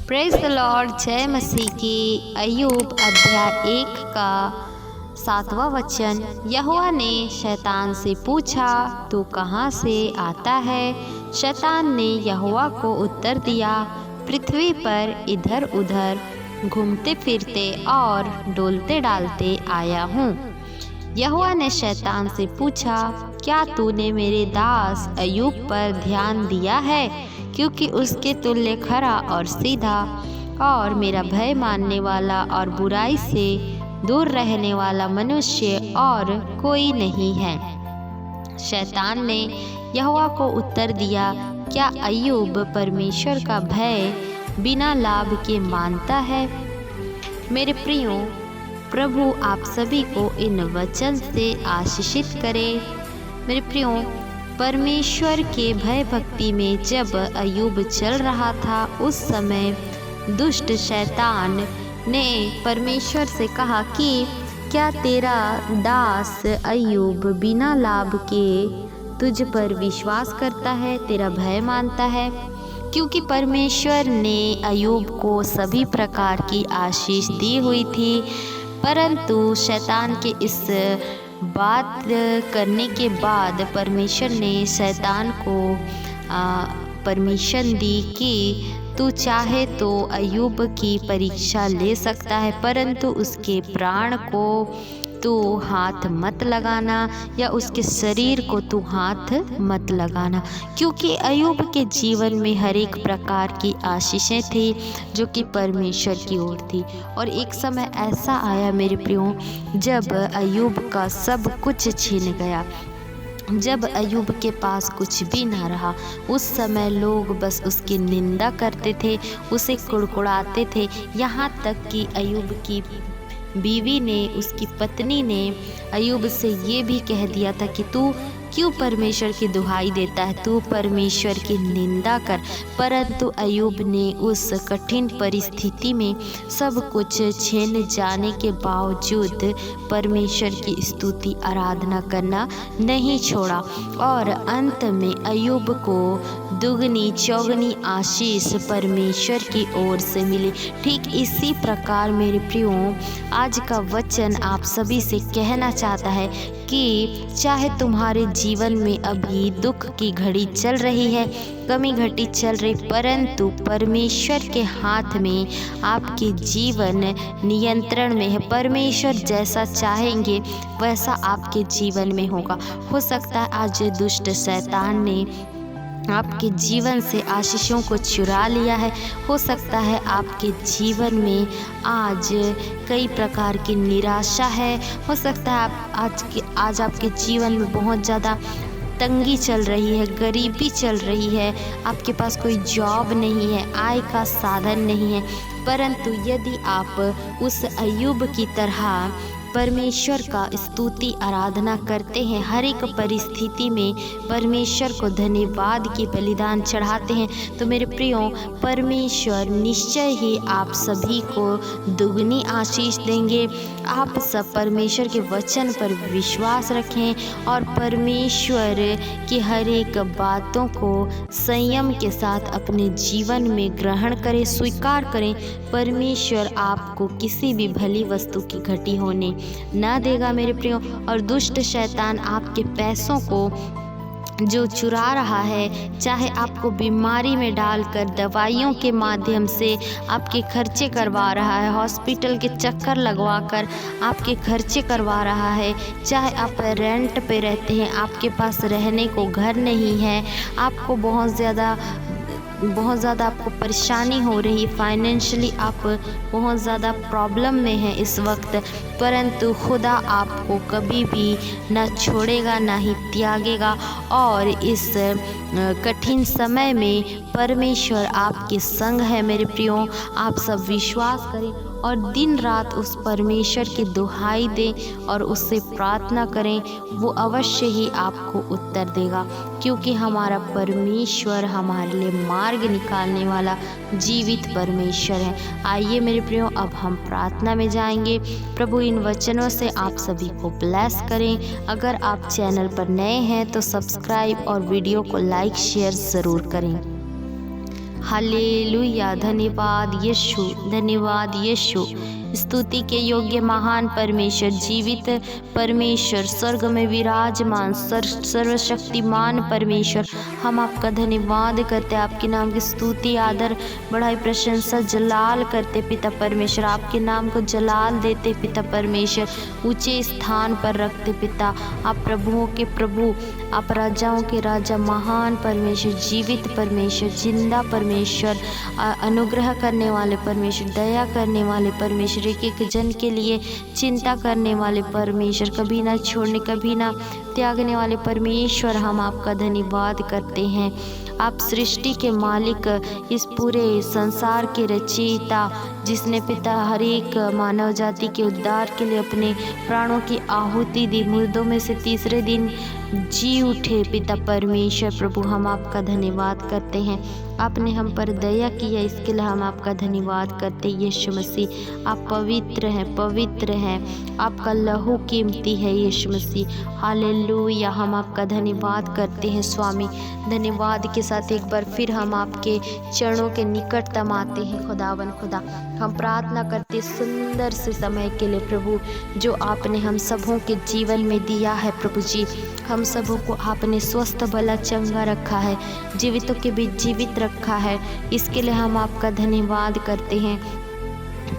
Praise the Lord. जय मसीह की। अय्यूब अध्याय 1 का 7वां वचन। यहोवा ने शैतान से पूछा, तू कहाँ से आता है? शैतान ने यहोवा को उत्तर दिया, पृथ्वी पर इधर उधर घूमते फिरते और डोलते डालते आया हूँ। यहोवा ने शैतान से पूछा, क्या तूने मेरे दास अय्यूब पर ध्यान दिया है? क्योंकि उसके तुल्य खरा और सीधा और मेरा भय मानने वाला और बुराई से दूर रहने वाला मनुष्य और कोई नहीं है। शैतान ने यहोवा को उत्तर दिया, क्या अय्यूब परमेश्वर का भय बिना लाभ के मानता है? मेरे प्रियो, प्रभु आप सभी को इन वचन से आशीषित करे। मेरे प्रियो, परमेश्वर के भय भक्ति में जब अय्यूब चल रहा था, उस समय दुष्ट शैतान ने परमेश्वर से कहा कि क्या तेरा दास अय्यूब बिना लाभ के तुझ पर विश्वास करता है, तेरा भय मानता है? क्योंकि परमेश्वर ने अय्यूब को सभी प्रकार की आशीष दी हुई थी, परंतु शैतान के इस बात करने के बाद परमेश्वर ने शैतान को परमिशन दी कि तू चाहे तो अय्यूब की परीक्षा ले सकता है, परंतु उसके प्राण को तू हाथ मत लगाना या उसके शरीर को तू हाथ मत लगाना। क्योंकि अय्यूब के जीवन में हर एक प्रकार की आशीषें थी जो कि परमेश्वर की ओर थी। और एक समय ऐसा आया मेरे प्रियो, जब अय्यूब का सब कुछ छिन गया, जब अय्यूब के पास कुछ भी ना रहा, उस समय लोग बस उसकी निंदा करते थे, उसे कुड़कुड़ाते थे। यहाँ तक कि अय्यूब की बीवी ने, उसकी पत्नी ने अय्यूब से ये भी कह दिया था कि तू क्यों परमेश्वर की दुहाई देता है, तू परमेश्वर की निंदा कर। परंतु अय्यूब ने उस कठिन परिस्थिति में सब कुछ छिन जाने के बावजूद परमेश्वर की स्तुति आराधना करना नहीं छोड़ा और अंत में अय्यूब को दुगनी चौगनी आशीष परमेश्वर की ओर से मिली। ठीक इसी प्रकार मेरे प्रियो, आज का वचन आप सभी से कहना चाहता है कि चाहे तुम्हारे जीवन में अभी दुख की घड़ी चल रही है, कमी घटी चल रही, परंतु परमेश्वर के हाथ में आपके जीवन नियंत्रण में है। परमेश्वर जैसा चाहेंगे वैसा आपके जीवन में होगा। हो सकता है आज दुष्ट शैतान ने आपके जीवन से आशीषों को चुरा लिया है। हो सकता है आपके जीवन में आज कई प्रकार की निराशा है। हो सकता है आज आपके जीवन में बहुत ज़्यादा तंगी चल रही है, गरीबी चल रही है, आपके पास कोई जॉब नहीं है, आय का साधन नहीं है। परंतु यदि आप उस अय्यूब की तरह परमेश्वर का स्तुति आराधना करते हैं, हर एक परिस्थिति में परमेश्वर को धन्यवाद की बलिदान चढ़ाते हैं, तो मेरे प्रियो, परमेश्वर निश्चय ही आप सभी को दुगनी आशीष देंगे। आप सब परमेश्वर के वचन पर विश्वास रखें और परमेश्वर की हर एक बातों को संयम के साथ अपने जीवन में ग्रहण करें, स्वीकार करें। परमेश्वर आपको किसी भी भली वस्तु की घटी होने ना देगा मेरे प्रियो। और दुष्ट शैतान आपके पैसों को जो चुरा रहा है, चाहे आपको बीमारी में डालकर दवाइयों के माध्यम से आपके खर्चे करवा रहा है, हॉस्पिटल के चक्कर लगवाकर आपके खर्चे करवा रहा है, चाहे आप रेंट पे रहते हैं, आपके पास रहने को घर नहीं है, आपको बहुत ज़्यादा आपको परेशानी हो रही, फाइनेंशियली आप बहुत ज़्यादा प्रॉब्लम में हैं इस वक्त, परंतु खुदा आपको कभी भी न छोड़ेगा ना ही त्यागेगा। और इस कठिन समय में परमेश्वर आपके संग है मेरे प्रियो। आप सब विश्वास करें और दिन रात उस परमेश्वर की दुहाई दें और उससे प्रार्थना करें, वो अवश्य ही आपको उत्तर देगा। क्योंकि हमारा परमेश्वर हमारे लिए मार्ग निकालने वाला जीवित परमेश्वर है। आइए मेरे प्रियो, अब हम प्रार्थना में जाएंगे। प्रभु इन वचनों से आप सभी को ब्लेस करें। अगर आप चैनल पर नए हैं तो सब्सक्राइब और वीडियो को लाइक शेयर ज़रूर करें। हालेलुया। धन्यवाद यीशु, धन्यवाद यीशु। स्तुति के योग्य महान परमेश्वर, जीवित परमेश्वर, स्वर्ग में विराजमान सर्वशक्तिमान परमेश्वर, हम आपका धन्यवाद करते, आपके नाम की स्तुति आदर बढ़ाई प्रशंसा जलाल करते पिता परमेश्वर, आपके नाम को जलाल देते पिता परमेश्वर, ऊंचे स्थान पर रखते पिता। आप प्रभुओं के प्रभु, आप राजाओं के राजा, महान परमेश्वर, जीवित परमेश्वर, जिंदा परमेश्वर, अनुग्रह करने वाले परमेश्वर, दया करने वाले परमेश्वर, एक एक जन के लिए चिंता करने वाले परमेश्वर, कभी ना छोड़ने कभी ना त्यागने वाले परमेश्वर, हम आपका धन्यवाद करते हैं। आप सृष्टि के मालिक, इस पूरे संसार के रचयिता, जिसने पिता हर एक मानव जाति के उद्धार के लिए अपने प्राणों की आहुति दी, मुर्दों में से तीसरे दिन जी उठे पिता परमेश्वर प्रभु, हम आपका धन्यवाद करते हैं। आपने हम पर दया किया, इसके लिए हम आपका धन्यवाद करते हैं। यीशु मसीह आप पवित्र हैं, पवित्र हैं, आपका लहू कीमती है यीशु मसीह। हालेलुया, हम आपका धन्यवाद करते हैं स्वामी। धन्यवाद के साथ एक बार फिर हम आपके चरणों के निकटतम आते हैं खुदावन खुदा। हम प्रार्थना करते सुंदर से समय के लिए प्रभु, जो आपने हम सबों के जीवन में दिया है प्रभु जी। हम सबों को आपने स्वस्थ भला चंगा रखा है, जीवितों के बीच जीवित रखा है, इसके लिए हम आपका धन्यवाद करते हैं।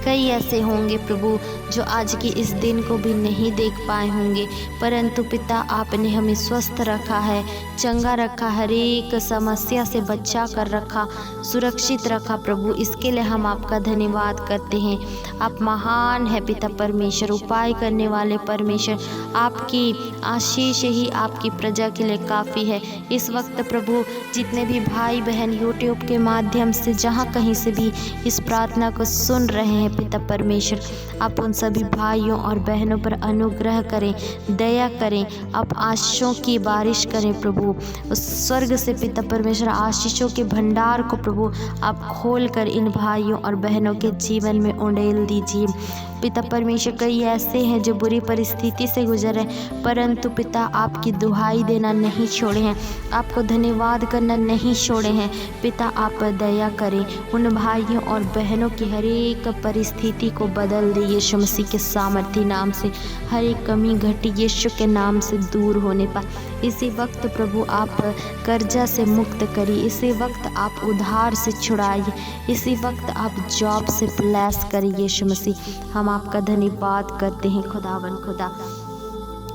कई ऐसे होंगे प्रभु जो आज के इस दिन को भी नहीं देख पाए होंगे, परंतु पिता आपने हमें स्वस्थ रखा है, चंगा रखा, हर एक समस्या से बचा कर रखा, सुरक्षित रखा प्रभु, इसके लिए हम आपका धन्यवाद करते हैं। आप महान है पिता परमेश्वर, उपाय करने वाले परमेश्वर, आपकी आशीष ही आपकी प्रजा के लिए काफ़ी है। इस वक्त प्रभु जितने भी भाई बहन यूट्यूब के माध्यम से जहाँ कहीं से भी इस प्रार्थना को सुन रहे हैं पिता परमेश्वर, आप उन सभी भाइयों और बहनों पर अनुग्रह करें, दया करें, आप आशीषों की बारिश करें प्रभु। उस स्वर्ग से पिता परमेश्वर आशीषों के भंडार को प्रभु आप खोल कर इन भाइयों और बहनों के जीवन में उंडेल दीजिए पिता परमेश्वर। कई ऐसे हैं जो बुरी परिस्थिति से गुजरे, परंतु पिता आपकी दुहाई देना नहीं छोड़े हैं, आपको धन्यवाद करना नहीं छोड़े हैं पिता। आप दया करें, उन भाइयों और बहनों की हर एक परिस्थिति को बदल दे यीशु मसीह के सामर्थी नाम से। हर एक कमी घटी यीशु के नाम से दूर होने पर इसी वक्त प्रभु आप कर्जा से मुक्त करिए, इसी वक्त आप उधार से छुड़ाइए, इसी वक्त आप जॉब से ब्लेस करिए यीशु मसीह। हम आपका धन्यवाद करते हैं खुदावन खुदा।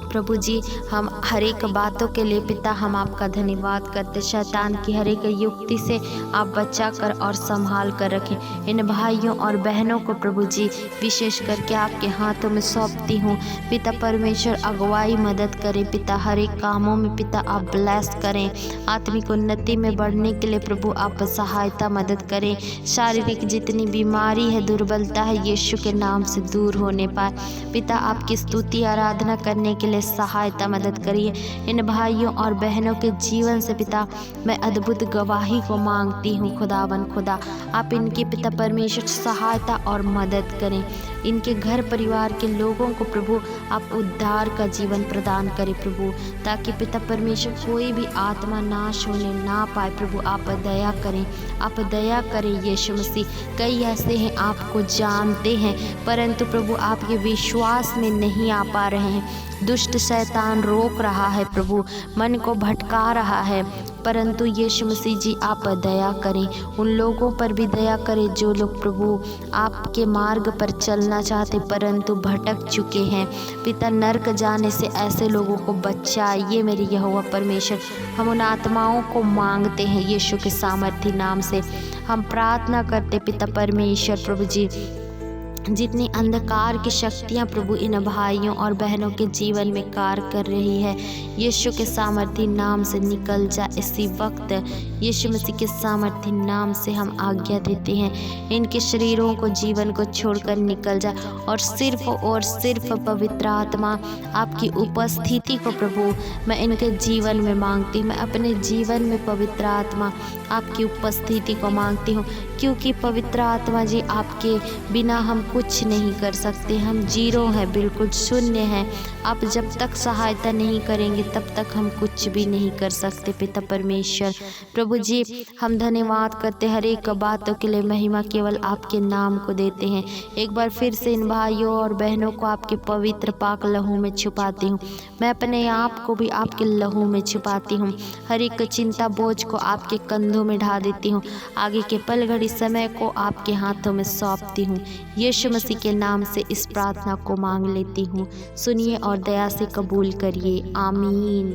प्रभु जी हम हर एक बातों के लिए पिता हम आपका धन्यवाद करते, शैतान की हर एक युक्ति से आप बचा कर और संभाल कर रखें। इन भाइयों और बहनों को प्रभु जी विशेष करके आपके हाथों में सौंपती हूँ पिता परमेश्वर। अगुवाई मदद करें पिता, हर एक कामों में पिता आप ब्लेस करें, आत्मिक उन्नति में बढ़ने के लिए प्रभु आप सहायता मदद करें। शारीरिक जितनी बीमारी है, दुर्बलता है, यीशु के नाम से दूर होने पाए पिता। आपकी स्तुति आराधना करने के लिए सहायता मदद करिए। इन भाइयों और बहनों के जीवन से पिता मैं अद्भुत गवाही को मांगती हूँ खुदावन खुदा। आप इनके पिता परमेश्वर सहायता और मदद करें। इनके घर परिवार के लोगों को प्रभु आप उद्धार का जीवन प्रदान करें प्रभु, ताकि पिता परमेश्वर कोई भी आत्मा नाश होने ना पाए प्रभु। आप दया करें, आप दया करें यीशु मसीह। कई ऐसे हैं आपको जानते हैं, परंतु प्रभु आपके विश्वास में नहीं आ पा रहे हैं। दुष्ट शैतान रोक रहा है प्रभु, मन को भटका रहा है, परंतु यीशु मसीह जी आप दया करें, उन लोगों पर भी दया करें जो लोग प्रभु आपके मार्ग पर चलना चाहते परंतु भटक चुके हैं पिता। नर्क जाने से ऐसे लोगों को बचाइए मेरे यहोवा परमेश्वर। हम उन आत्माओं को मांगते हैं यीशु के सामर्थी नाम से। हम प्रार्थना करते पिता परमेश्वर प्रभु जी, जितनी अंधकार की शक्तियां प्रभु इन भाइयों और बहनों के जीवन में कार्य कर रही है, यीशु के सामर्थी नाम से निकल जा इसी वक्त। यीशु मसीह के सामर्थी नाम से हम आज्ञा देते हैं, इनके शरीरों को जीवन को छोड़कर निकल जा और सिर्फ पवित्र आत्मा आपकी उपस्थिति को प्रभु मैं इनके जीवन में मांगती हूँ। मैं अपने जीवन में पवित्र आत्मा आपकी उपस्थिति को मांगती हूँ, क्योंकि पवित्र आत्मा जी आपके बिना हम कुछ नहीं कर सकते, हम जीरो हैं, बिल्कुल शून्य हैं। आप जब तक सहायता नहीं करेंगे तब तक हम कुछ भी नहीं कर सकते। पिता परमेश्वर प्रभु जी, हम धन्यवाद करते हर एक बातों के लिए, महिमा केवल आपके नाम को देते हैं। एक बार फिर से इन भाइयों और बहनों को आपके पवित्र पाक लहू में छुपाती हूँ। मैं अपने आप को भी आपके लहू में छुपाती हूँ। हर एक चिंता बोझ को आपके कंधों में ढा देती हूँ। आगे के पल घड़ी समय को आपके हाथों में सौंपती हूँ। यीशु मसीह के नाम से इस प्रार्थना को मांग लेती हूँ। सुनिए और दया से कबूल करिए। आमीन।